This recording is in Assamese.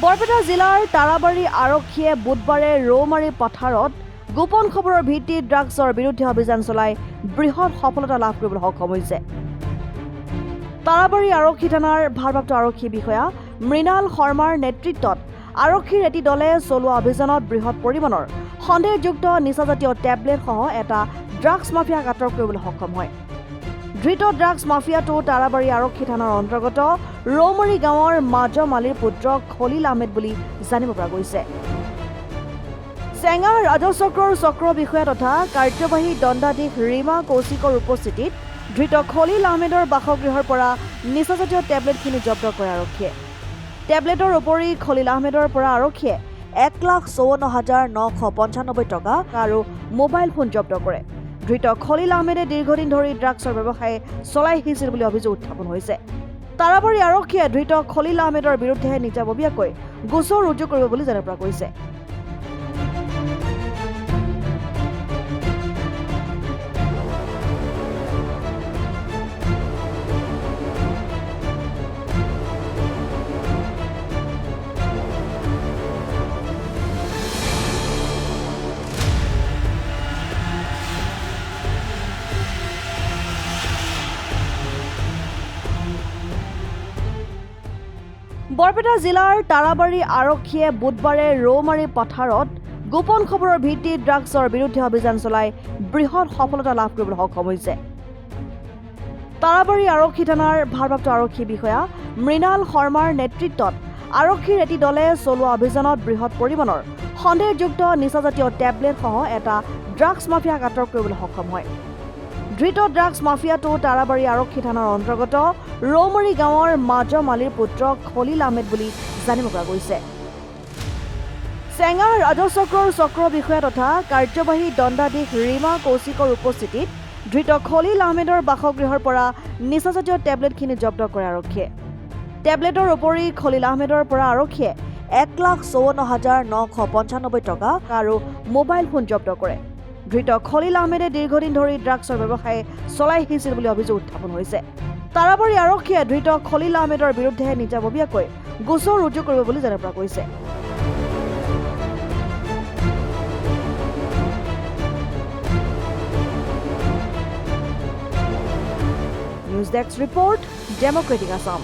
বৰপেটা জিলাৰ তাৰাবাৰী আৰক্ষীয়ে বুধবাৰে ৰৌমাৰী পথাৰত গোপন খবৰৰ ভিত্তিত ড্ৰাগছৰ বিৰুদ্ধে অভিযান চলাই বৃহৎ সফলতা লাভ কৰিবলৈ সক্ষম হৈছে। তাৰাবাৰী আৰক্ষী থানাৰ ভাৰপ্ৰাপ্ত আৰক্ষী বিষয়া মৃণাল শৰ্মাৰ নেতৃত্বত আৰক্ষীৰ এটি দলে চলোৱা অভিযানত বৃহৎ পৰিমাণৰ সন্দেহযুক্ত নিচাজাতীয় টেবলেটসহ এটা ড্ৰাগছ মাফিয়াক আটক কৰিবলৈ সক্ষম হয়। ধৃত ড্ৰাগছ মাফিয়াটো তাৰাবাৰী আৰক্ষী থানাৰ অন্তৰ্গত ৰৌমাৰী গাঁৱৰ মাজম আলীৰ পুত্ৰ খলিল আহমেদ বুলি জানিব পৰা গৈছে। চেঙা ৰাজচক্ৰৰ চক্ৰ বিষয়া তথা কাৰ্যবাহী দণ্ডাধীশ ৰীমা কৌশিকৰ উপস্থিতিত ধৃত খলিল আহমেদৰ বাসগৃহৰ পৰা নিচাজাতীয় টেবলেটখিনি জব্দ কৰে আৰক্ষীয়ে। টেবলেটৰ উপৰি খলিল আহমেদৰ পৰা আৰক্ষীয়ে 1,54,995 টকা আৰু মোবাইল ফোন জব্দ কৰে। ধৃত খলিল আহমেদে দীৰ্ঘদিন ধৰি ড্ৰাগছৰ ব্যৱসায় চলাই আহিছিল বুলি অভিযোগ উত্থাপন হৈছে। তাৰাবাৰী আৰক্ষীয়ে ধৃত খলিল আহমেদৰ বিৰুদ্ধে নিজাববীয়াকৈ গোচৰ ৰুজু কৰিব বুলি জানিব পৰা গৈছে। বৰপেটা জিলাৰ তাৰাবাৰী আৰক্ষীয়ে বুধবাৰে ৰৌমাৰী পথাৰত গোপন খবৰৰ ভিত্তিত ড্ৰাগছৰ বিৰুদ্ধে অভিযান চলাই বৃহৎ সফলতা লাভ কৰিবলৈ সক্ষম হৈছে। তাৰাবাৰী আৰক্ষী থানাৰ ভাৰপ্ৰাপ্ত আৰক্ষী বিষয়া মৃণাল শৰ্মাৰ নেতৃত্বত আৰক্ষীৰ এটি দলে চলোৱা অভিযানত বৃহৎ পৰিমাণৰ সন্দেহযুক্ত নিচাজাতীয় টেবলেটসহ এটা ড্ৰাগছ মাফিয়াক আটক কৰিবলৈ সক্ষম হয়। ধৃত ড্ৰাগছ মাফিয়াটো তাৰাবাৰী আৰক্ষী থানাৰ অন্তৰ্গত ৰৌমাৰী গাঁৱৰ মাজম আলীৰ পুত্ৰ খলিল আহমেদ বুলি জানিব পৰা গৈছে। চেঙা ৰাজচক্ৰৰ চক্ৰ বিষয়া তথা কাৰ্যবাহী দণ্ডাধীশ ৰীমা কৌশিকৰ উপস্থিতিত ধৃত খলিল আহমেদৰ বাসগৃহৰ পৰা নিচাজাতীয় টেবলেটখিনি জব্দ কৰে আৰক্ষীয়ে। টেবলেটৰ উপৰি খলিল আহমেদৰ পৰা আৰক্ষীয়ে 1,54,995 টকা আৰু মোবাইল ফোন জব্দ কৰে। ধৃত খলিল আহমেদে দীৰ্ঘদিন ধৰি ড্ৰাগছৰ ব্যৱসায় চলাই আহিছিল বুলি অভিযোগ উত্থাপন হৈছে। তাৰাবাৰী আৰক্ষীয়ে ধৃত খলিল আহমেদৰ বিৰুদ্ধে নিজাববীয়াকৈ গোচৰ ৰুজু কৰিব বুলি জানিব পৰা গৈছে। News desk report, democratic Assam.